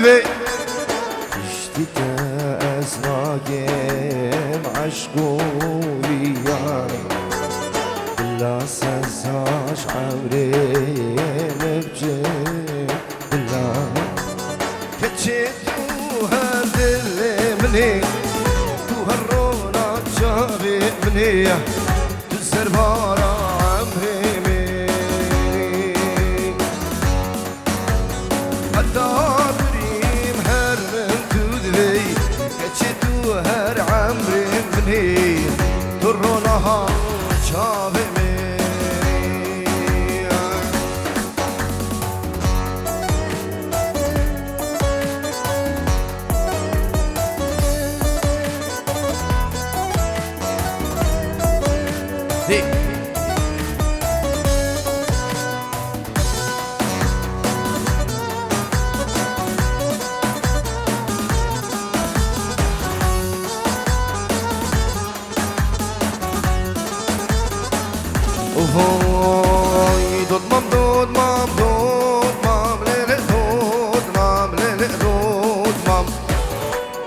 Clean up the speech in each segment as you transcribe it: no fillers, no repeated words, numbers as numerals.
دبي اشتيت ازناقم عشقو وياي بلا سزاش عمري مبجي بلا كتشيتو هالدلي مني تو هالرونا جابي مني تزر بارا عمري الداريم هر من تودي كتشتو هر عمري مني ترونها شابي وهاي دود مام دود مام دود مام ليلي دود مام ليلي دود مام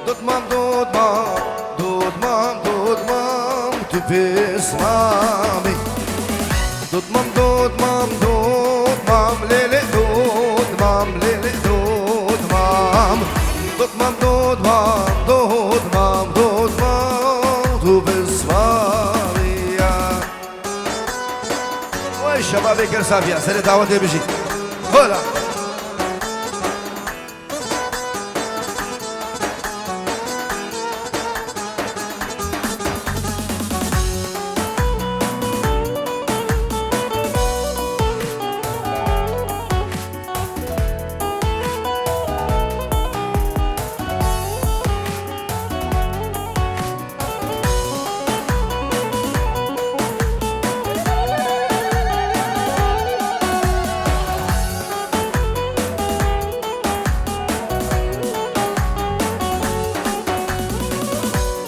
دود مام دود مام دود مام دود مام تبيس مامي دود مام دود مام دود مام ليلي دود مام ليلي دود مام دود مام دود مام دود مام دود مام تبيس مامي شباب كرسافيا سنة دعوة بيجي هلا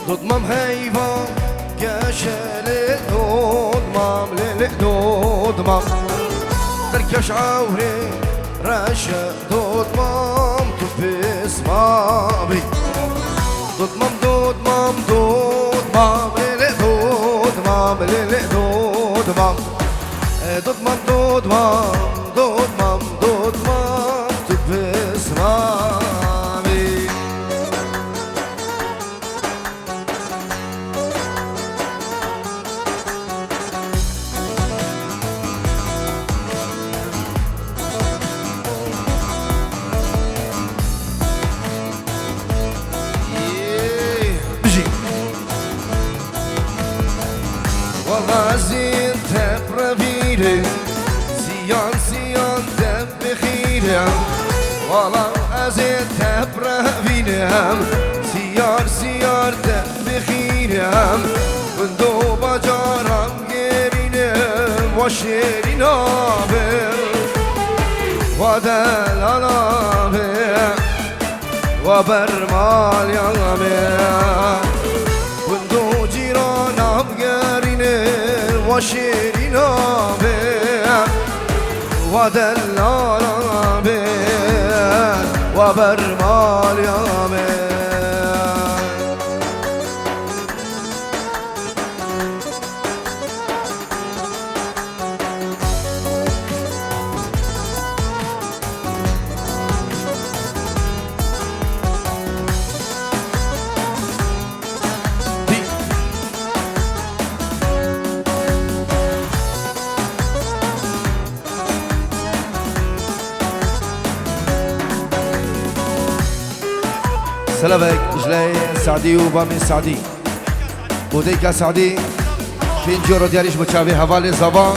دود مام هيفا كاشل دود مام ليلي دود مام تركش عوري راشا دود مام تبيس مامي دود مام دود مام دود مام ليلي دود مام ليلي دود مام دود مام دود مام دود مام دود مام تبيس مامي والله زين تبرفيري زيان زيان تبخيري والله زين تبرفيري زيار زيار تبخيري كندو بجارم جيرينم وشيرين آبر ودل آبر وبرمال يامر كندو جيرانم وشيرين بين ودلال بين وبرمال يامين سلامك جلي سعدي وبامي سعدي وديك سعدي فين جورو دياليش بتشافي حوالي زبا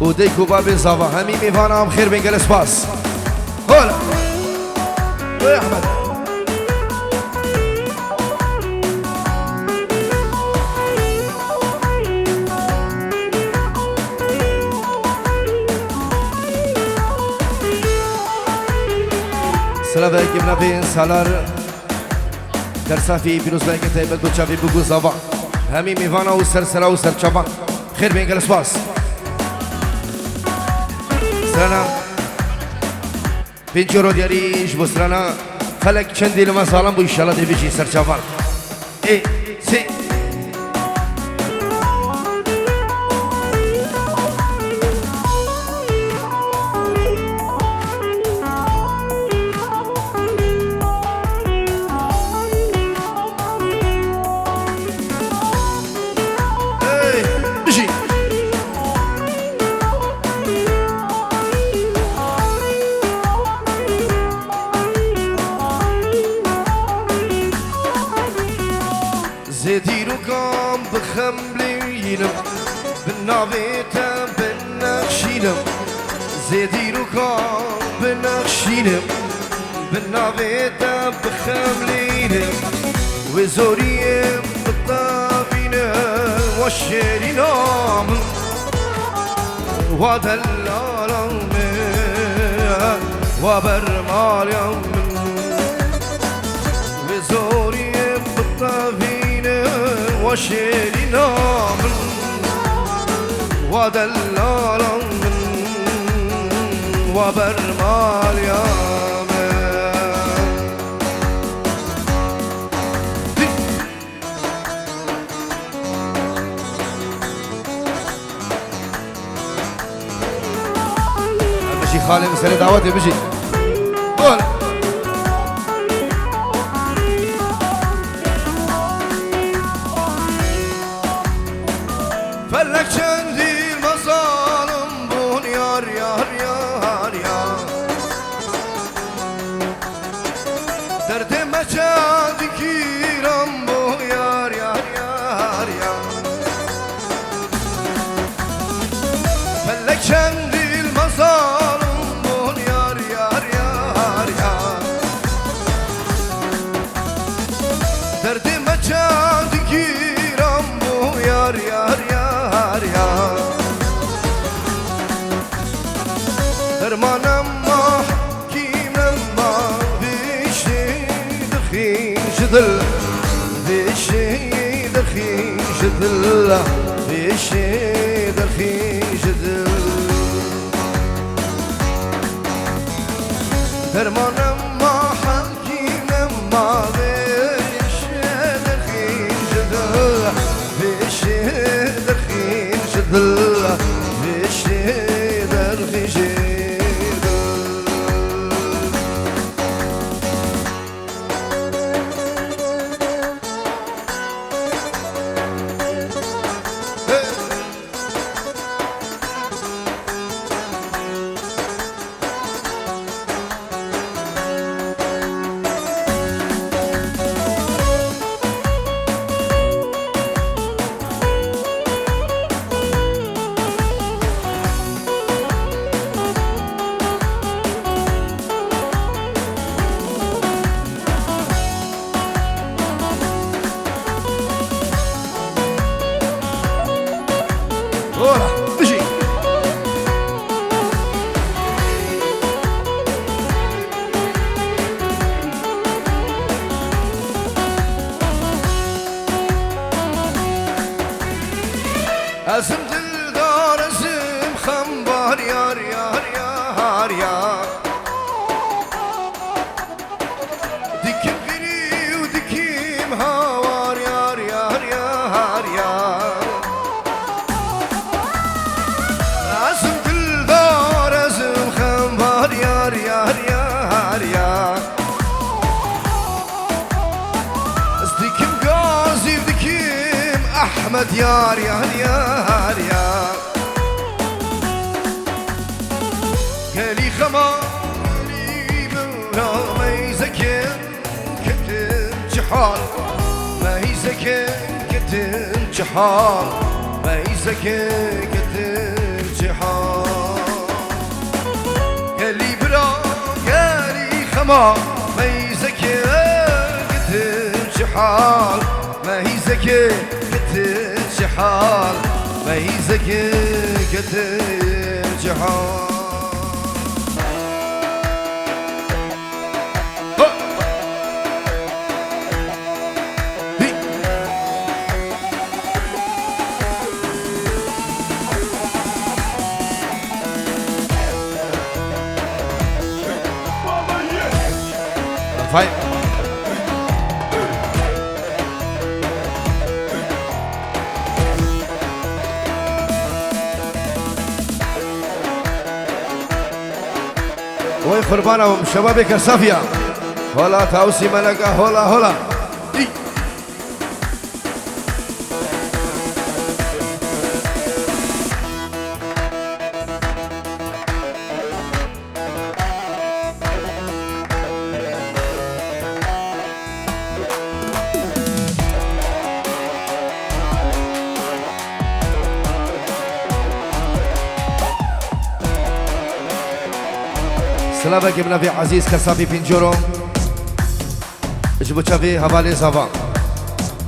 وديك وبابي زبا همي ميفانا بخير بين جلس باس هلا ويا احمد سلامك ابن بين سالار در صافی پیروز بین که تایبت بود چاوی بگو زبان همی میوانا و سرسرا و سرچوان خیر بین گلس باس سلام جورو دیاریش بسرانا فلک چندی لما سالم بو ایشالا دی بچی سرچاوان ای سی زيديرو قام بخملينم بالنابيتا بالنخشينم زيديرو قام بالنخشينم بالنابيتا بخملينم وزوريم بالطابينة والشيرينام ودلالم وبرمال يوم وزوريم بالطابينة وشيرنا من ودلالا من وبرمال يا مشي خالي مسألة دعوتي مشي قول فلك شندي المظالم بون يار يار يار يار درد مجاد كيرم بو يار يار يار يار فلك شندي المظالم بون يار يار يار يار درد مجاد كيرم بو يار يار يار درمانم ما حكيمم ما بشي دخين جدل بشي دخين جدل بشي دخين جدل درمانم ما حكيمم ما بشي دخين جدل بشي دخين جدل بشي دخين جدل ورا مشي أزم دلدار أزم خنبار يار يار يار يار ديكم غني وديكم هوار يار يار يار يار أزم دلدار أزم خنبار يار يار يار يار أزديكم غازي وديكم أحمد يار يار يار يار كلي خمالي بولا ما يزكي كتن جحال ما يزكي كتن جحال ما يزكي كتن جحال كلي برا كلي خمال ما يزكي كتن جحال ما يزكي كتن جحال ما يزكي كتن جحال فايم وين خربانة شبابك الصافية هلا تاوسي ملكة هلا هلا سلامك ابن ابي عزيز كسافي بينجورو اجبو تشافي هفالي زافا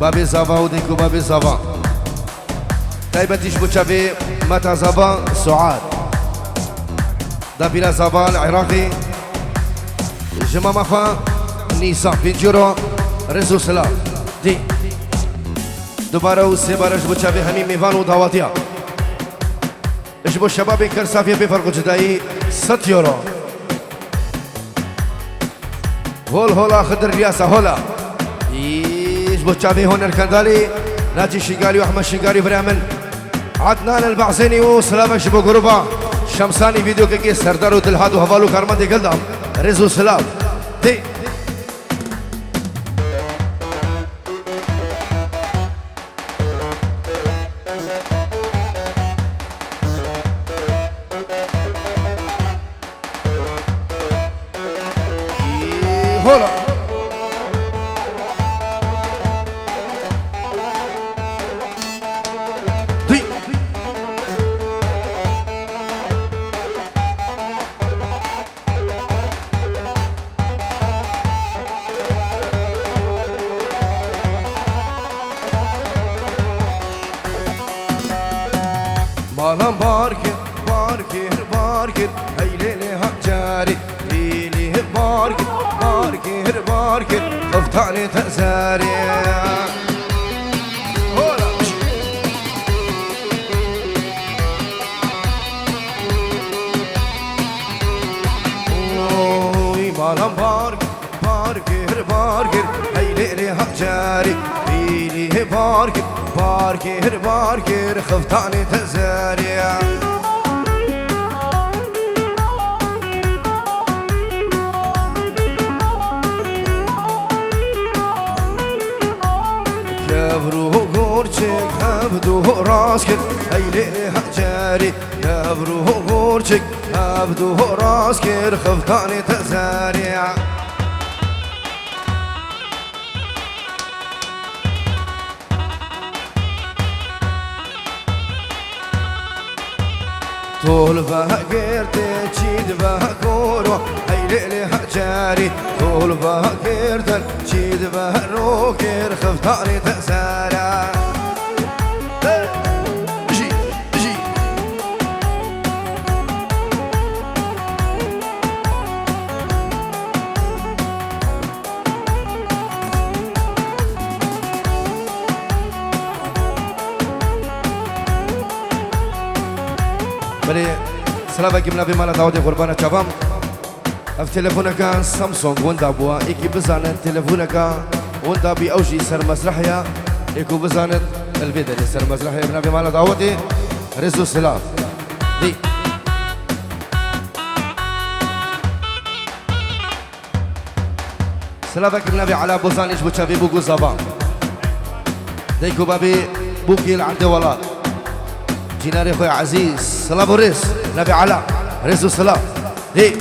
بابي زافا وديكو بابي زافا دايما تجبو تشافي متى زافا سعاد دابيلا زافا العراقي جمع مفا نيسان بينجورو رزو سلام دي دوباره وسيباره اجبو تشافي همين ميفان ودهواتيا اجبو الشباب كرسافي بفرق جدائي 6 يورو هول هولا خدر الرياسة هولا يجبو تشافي هون الكندالي ناجي الشنقاري واحمد الشنقاري برامن عدنان البعزيني وسلامك شبو قربا شمساني فيديو كيكي سردار ودلهاد وهفالو كارماندي قلدام رزو سلام دي هولا دي مالام باركر باركر باركر هيلي هجاري ليلي باركر باركر باركر خفتاني تأزاري هولا اوي مالام باركر باركر باركر هيلي هجاري ليلي باركر باركر باركر خفتاني تأزاري يابرو غورچك هبدو راسك هيلي هجاري يابرو غورچك هبدو راسك خفتاني تزاري طول بهقير تشيد بهكورو هيلي هجاري طول بهقير تشيد بهروكير خفتاني تأسارا جي جي بري سلامك من ابي مالا داودي قربانه شباب اف تليفونك سامسونج وندا بوا ايكي بزانت تليفونك وندا بي اوجي سر مسرحيا ايكو بزانت الفيديو سر مسرحيا من ابي مالا داودي رزو سلاف دي سلامك من ابي على بوزان ايش بتشافي بوكو زابا ديكو بابي بوكي العند ولاد جيناري خويا عزيز سلام وريس نبي علاء ريس وسلام دي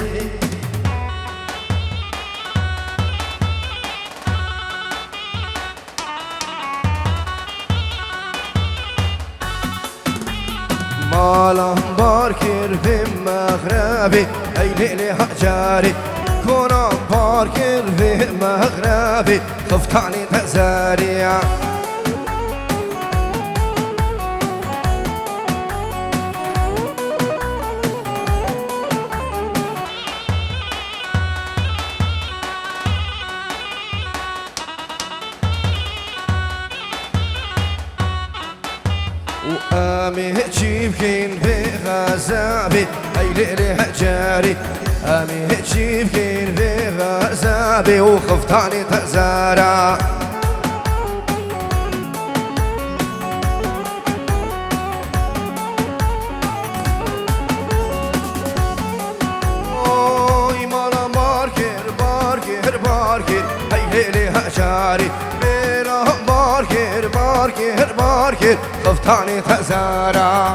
مالا باركر في مغربي اي ليلي هجاري كونا باركر في مغربي خفتاني تزاري وآمي تجيبكين في غزابي أي ليلي هجاري آمي تجيبكين في غزابي بابي وخفتاني تزارع اوي مالا باركر باركر باركر هي هيلي هشاري بيرا باركر باركر باركر خفتاني تزارع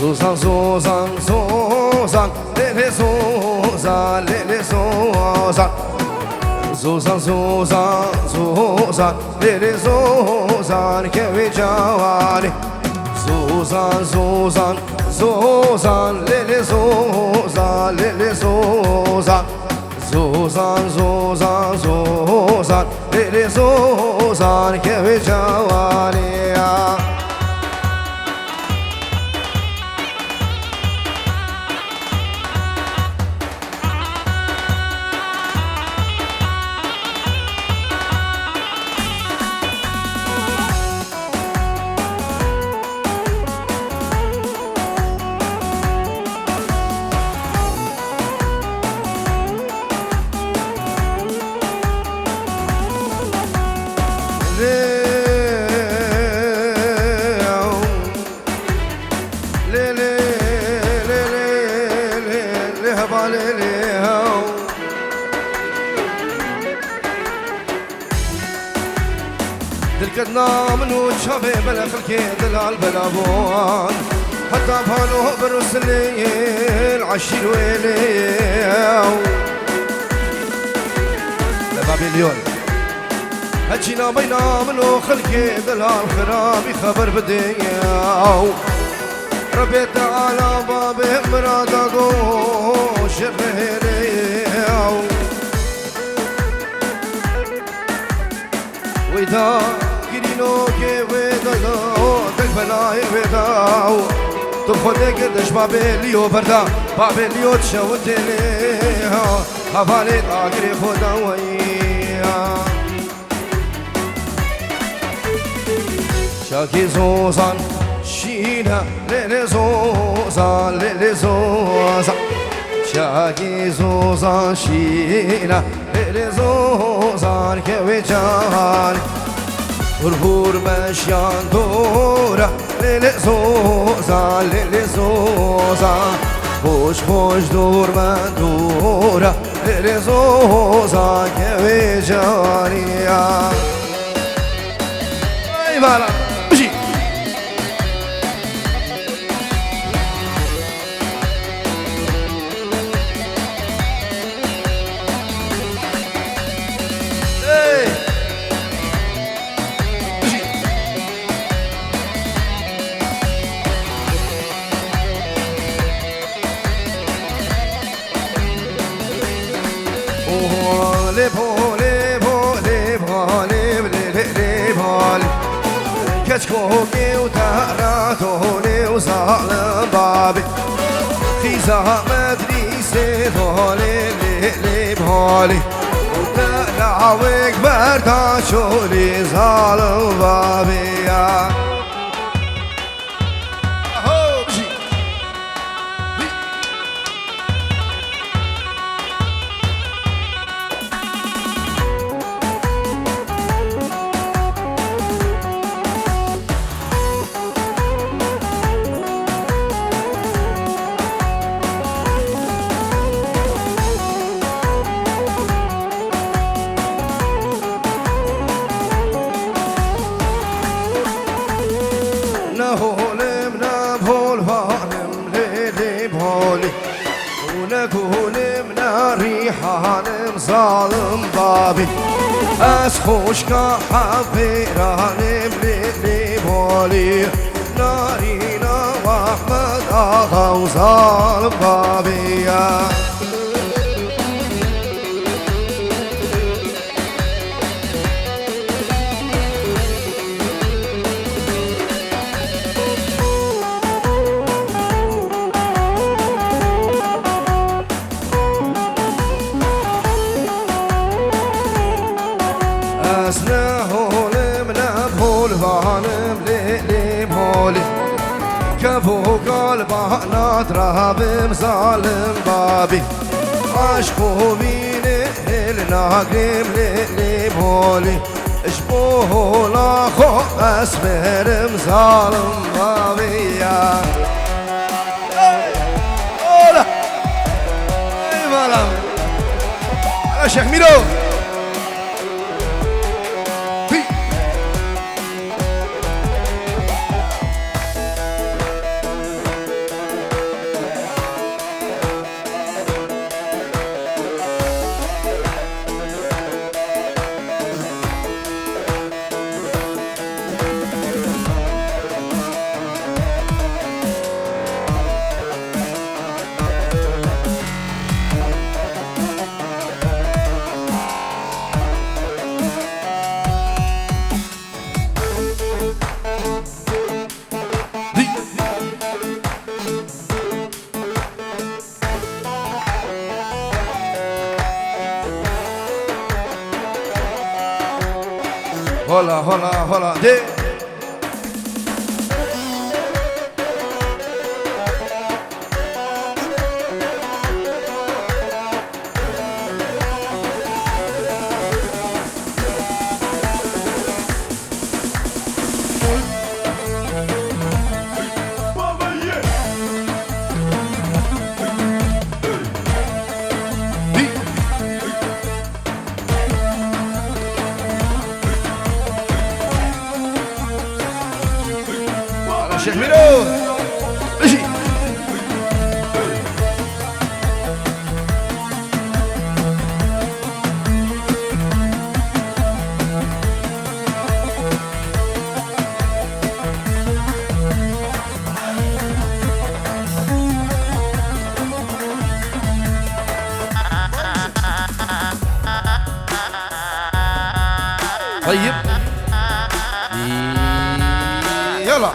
Zuzan, Zuzan, Zuzan, Lele Zuzan, Lele Zuzan, Zuzan, Zuzan, Zuzan, Lele Zuzan, Kevi Jawani, Zuzan, Zuzan, Zuzan, Lele Zuzan, Lele Zuzan, Zuzan, Zuzan, Zuzan, Lele Zuzan, Kevi Jawani. دلكتنا من وجهه بلا خلكي دلال بلا بوان حتى بهانو برسلي العشير ويلي لبابليون هجينا بينا منو خلكي دلال خرابي خبر بدياو ربي تعالى بابي مرادقو شرهيليو ويدا كيرينو كي ويدا تكبلاي ويداو تخدك دش بابليو بردا بابليو تشوتلي حوالي تاكري خدا ويا شاكي زوزان شينا ليلي زوزان ليلي زوزان شاكي زوزان شينا ليلي زوزان كوي جان هور مشيان دورا ليلي زوزان ليلي زوزان خوش دور من دورا ليلي زوزان كوي جانيا اي بالا بشي كشكوكي وتهراتوني وظالم بابي خيزة مدريسي فولي اللي بهولي وتلعوك برداشولي ظالم بابي ظالم بابي أسخوش كحبي رانم لي بولي نارينا وأحمد آغا وظالم بابي أسناه لمنا بول ظالم ليلي مولي كفو قلبه ناطره بمظالم بابي عشقو بيني الناقم ليلي مولي اشبوه لاخو اسمر مظالم بابي يا اولا اي مالا يا شيخ ميرو هلا هلا هلا دي شيخ ميرو اجي طيب يلا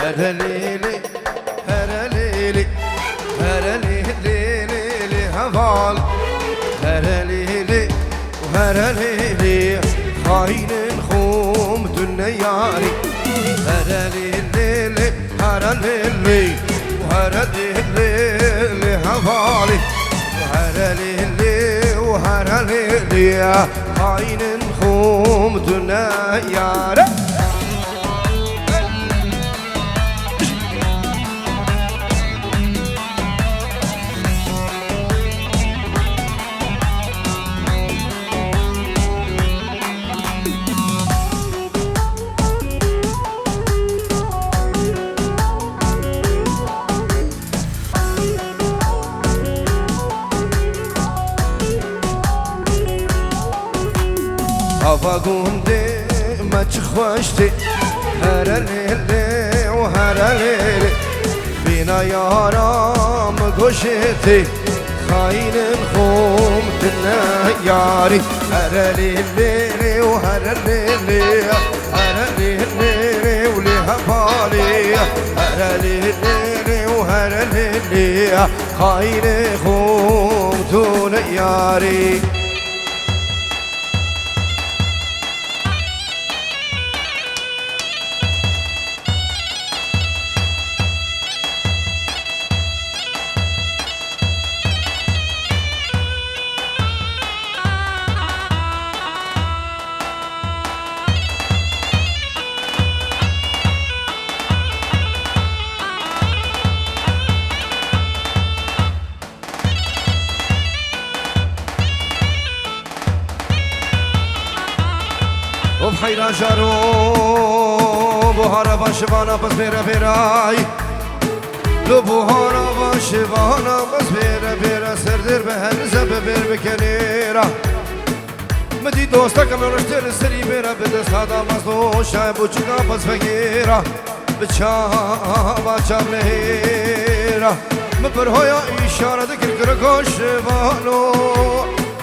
هرليلي هرليلي هرليلي هفال هرليلي وهرليلي خاين خوم دنياري هرليلي هرليلي وهرليلي هفالي وهرليلي وهرليلي خاين خوم دنياري هوا گونده مچ خوشتی هر لیلی و هر لیلی بینا یارم گوشتی خاین خوم دنه یاری هر لیلی و هر لیلی هر لیلی و لیها بالی هر لیلی و هر لیلی خاین خوم دنه یاری وبحيرة جارو بوهارا باشبانا بس بيرا بيراي لو بوهارا باشبانا بس بيرا بيرا سردر بهنزة ببير بكنيرا مدي دوستك من رشتر السري بيرا بدس هذا مصدو شايب وچكا بس فقيرا بچا باشا بلهيرا مبرهايا إشارة ذكر كوش بالو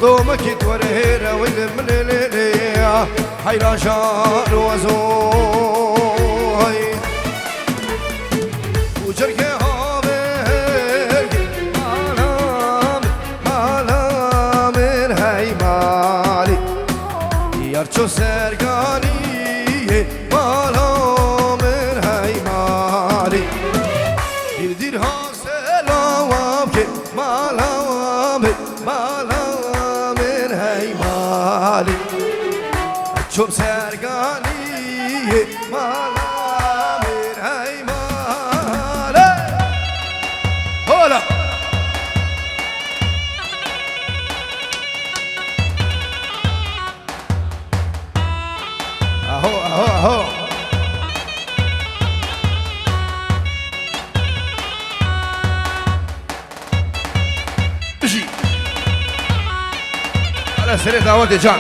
دومك تورهيرا والمن ليليا حيرا شار وزوي وجرك هابك مالام هاي مالي يارچو سرگانی مالام هاي مالي دير حاصلام که مالام هاي مالي چوب سرگانی مالام هاي مالي هولا اهو اجي على سريع دعوات جان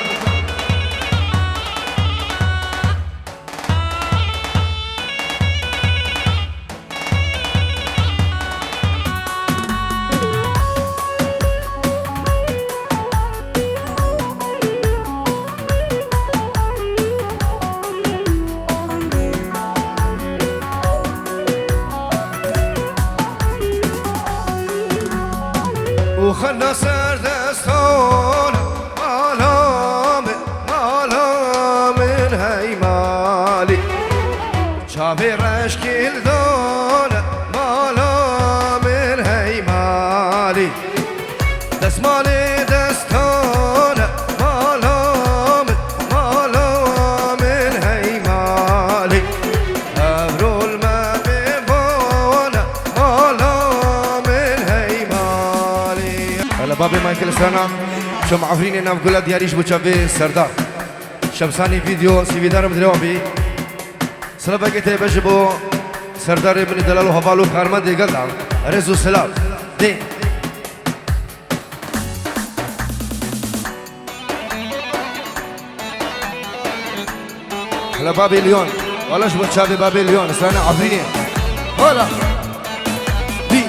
وخلنا سر دستان مالام هاي مالي شابي رشكيل دان مالام هاي مالي دست مالي دستان مالام هاي مالي أبرول ما بيبانا مالام هاي مالي هلا بابي مايكل سنة شم عفريني نام قولة دياريش بوشافي سردار شمساني فيديو سيفي دارم دروابي سلبا كتي بجبو سردار ابن دلالو هفالو كارمان دي قلدان رزو سلام دين هلا بابي ليون ولاش بوشافي بابي ليون سنة عفريني هلا دين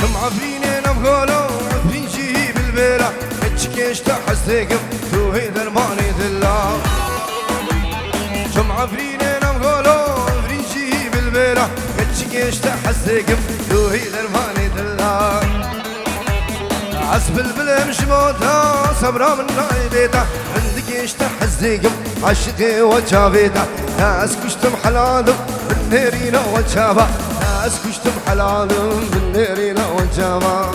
شمعة فيني نبغولو فينجي بالبيرة اتشكيش تحسيقم تو هي درماني دلا شمعة فيني نبغولو فينجي بالبيرة اتشكيش تحسيقم تو هي درماني دلا عسب البلم شموتا صبرا من رايبيتا عندك ايش تحزيقم عشقي وجابيتا ناس كشتم حلالم بالنيرينا وجابا ناس كشتم حلالم بالنيرينا وجابا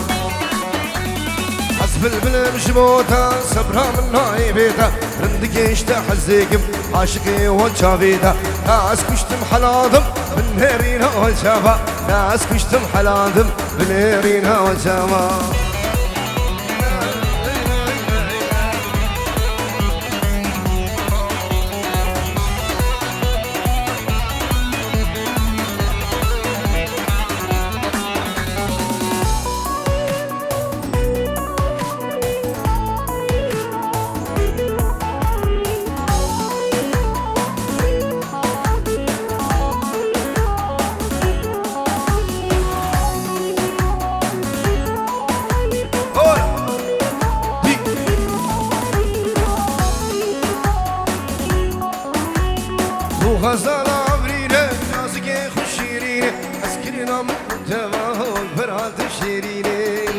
عسب البلم شموتا صبرا من رايبيتا عندك ايش تحزيقم عشقي وجابيتا ناس كشتم حلالم بالنيرينا وجابا ناس كشتم حلالم بالنيرينا وجابا غزال عبرينه نازك خشيرينه اسكرنا من تواهل برات شيرينه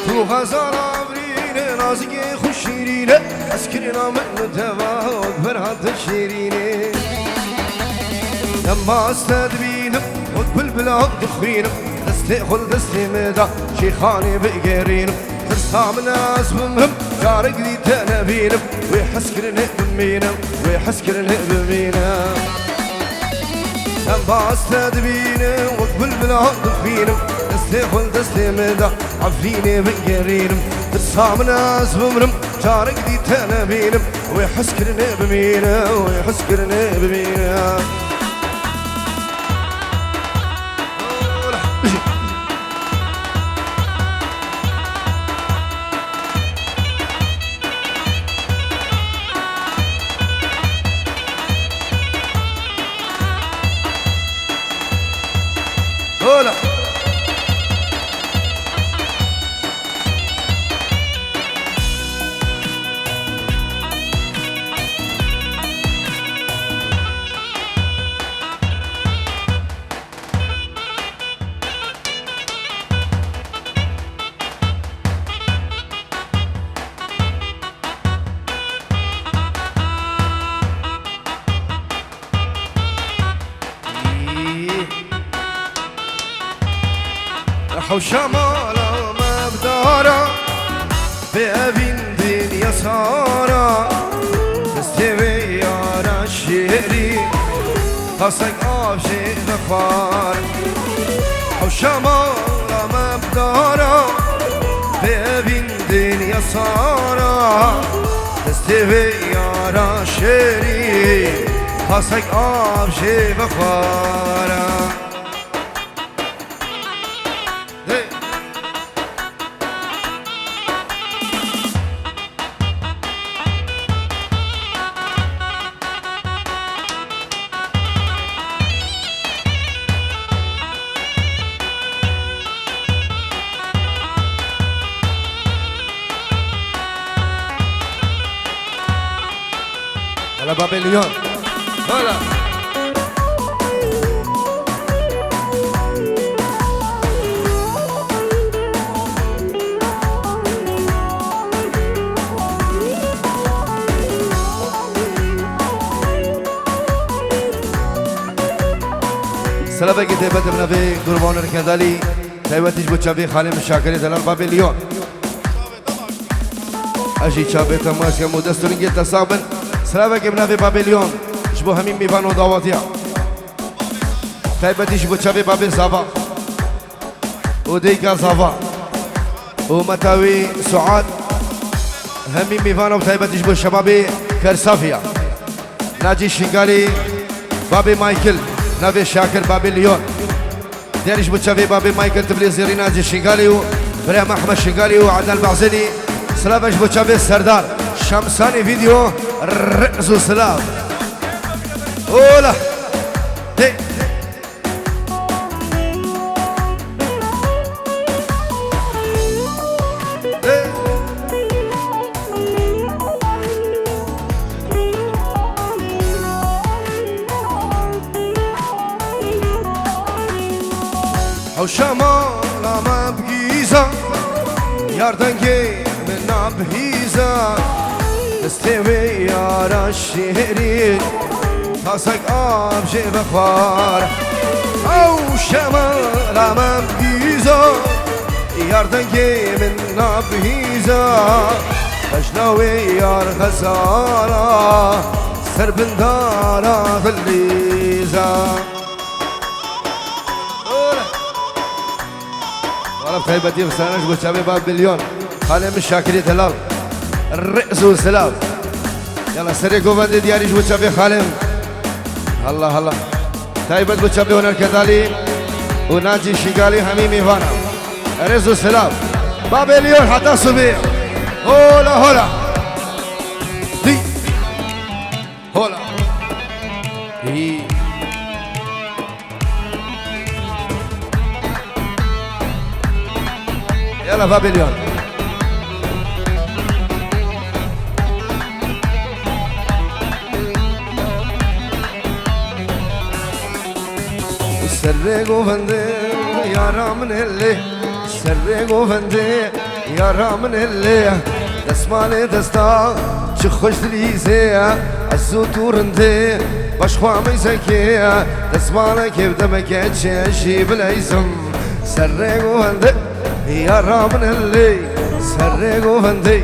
تو غزال عبرينه نازك خشيرينه اسكرنا من تواهل برات شيرينه لما استدبينه وقبل بلا دخرينه دستي دستي مدى شيخاني بقرينه ترسى من ناس بمهم جارك دي تنبينه ويحسكرني بمينه ويحسكرني بمينه لما استدبينه وقبل بلا دخرينه دستي مدى عفريني بقرينه ترسى من ناس بمهم جارك دي تنبينه ويحس كرني بمينا ويحس كرني بمينا هولا وشمال مبدارا بأبين دين يسارا استوي يا الشهري قصك آبشي غفار وشمال مبدارا بأبين دين يسارا استوي يا الشهري قصك آبشي غفار على بابليون هلا سلامك تيبت بنبي قربان الكندالي تيبتش بوشافي خالي مشاكري دلال بابليون اجي شابي تماش كمودستورين جيت تصابن سلامك بنبي بابليون شبو همين ميبانو دعواتيا تيبتش بوشافي بابل صافا وديكا صافا ومتاوي سعاد همين ميبانو تيبتش بو شبابي كرسافيا ناجي شنغالي بابي مايكل نبي شاكر بابليون ديرش بوشافي بابي مايكل تبليزي ناجي شنغالي وبريم احمد شنغالي وعدنان البعزلي سلامش بوشافي سردار شمساني فيديو رقصوا سلام اولا هي وشمال ما بقيزة ياردنجي من نبهيزة استوي يا الشهرين خاصك آبشي بخار او شمال ما بقيزة ياردنجي من نبهيزة اشناوي يا الخسارة سربندارة غليزة عرفت هاي بدي بسانش بوشابي بابليون خالي مش شاكري دلال الرئس والسلام يلا سريكو بندي دياريش بوشابي خالم الله الله تايبت بوشابي هنا الكدالي وناجي شيغالي حميمي فانا الرئيس والسلام بابليون حتى صبيح هولا هولا دي هولا دي يلا بابليون سرقو فندي يا رامن اللي سرقو فندي يا رامن اللي دسمالي دستا شخوش دليزي عزو تورندي باشخوا ميزكي دسمالي كيف دمك تشيشي بالعيزم سرقو فندي يا رامن اللي سرقو فندي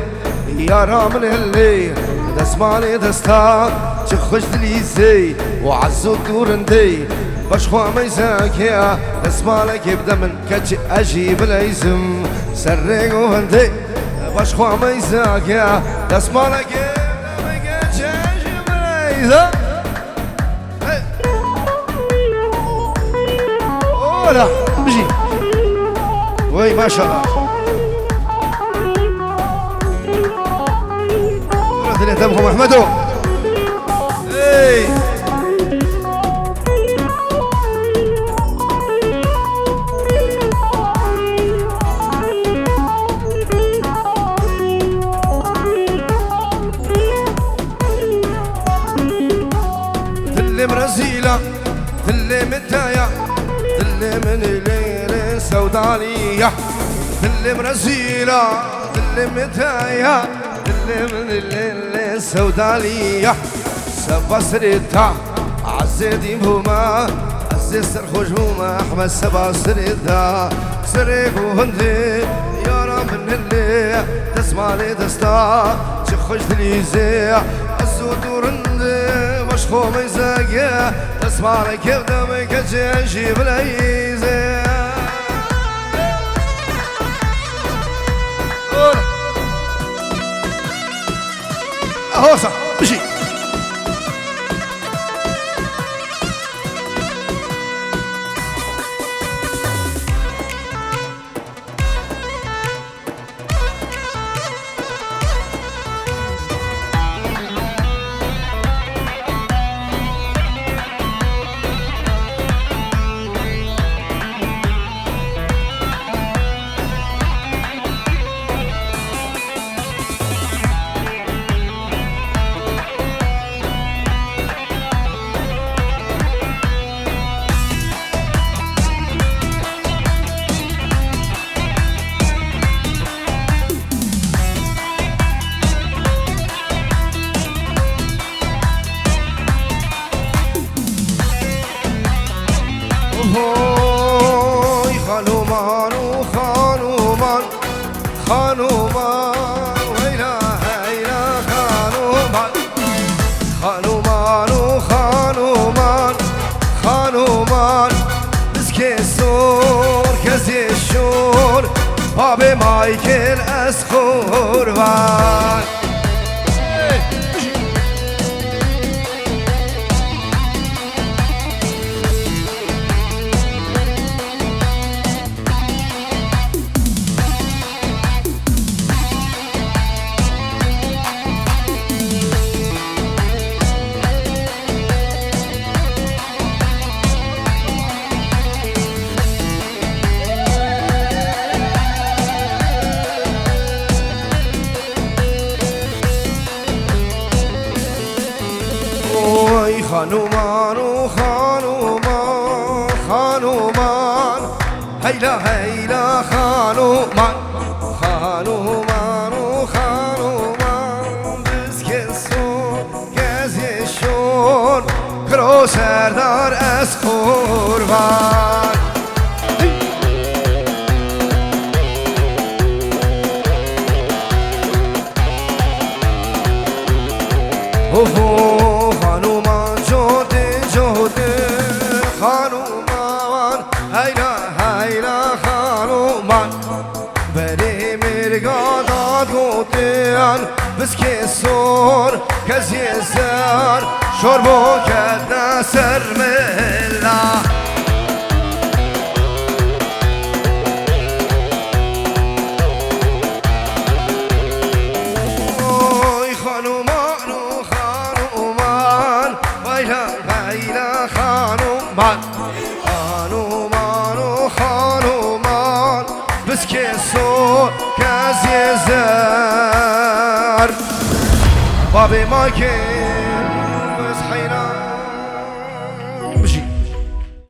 يا رامن اللي دسمالي دستا شخوش دليزي وعزو تورندي باشخوا ميزاكيا دسمالك يبدا من كتش اجيب الاسم سرقو فندي باشخوا ميزاكيا دسمالك يبدا من عزيزة ولا بجي وي ما شاء الله ورد اللي تبخم أحمدو اي دلي مرزيلة دلي متايا دلي من الليل سودانية دلي مرزيلة دلي متايا دلي من الليل سودانية سبا سريتا عزيدي بوما عزيز سرخوش بوما أحمد سبا سريتا سريك وهندي يا رب من اللي تسمع لي دستا تخش دليزي الزود ورندي مشخو ميزاقيا تسمع لي كيف دمك تجي بلايزي اهو صح بشي هوي خانومان وخانومان خانومان ويلا هيلا خانومان خانومان وخانومان خانومان مسكي السور كزي الشور بابي مايكل اسخوربان خانومان وخانومان خانومان هيلا هيلا خانومان خانومان وخانومان بسكسون كازي الشون كرو سردار اسخوربان بس كسور كزي زار شربو كدنا سرملا اوي خانومان وخانومان ويلا ويلا خانومان خانومان وخانومان بس كسور كزي زار بابي ماكي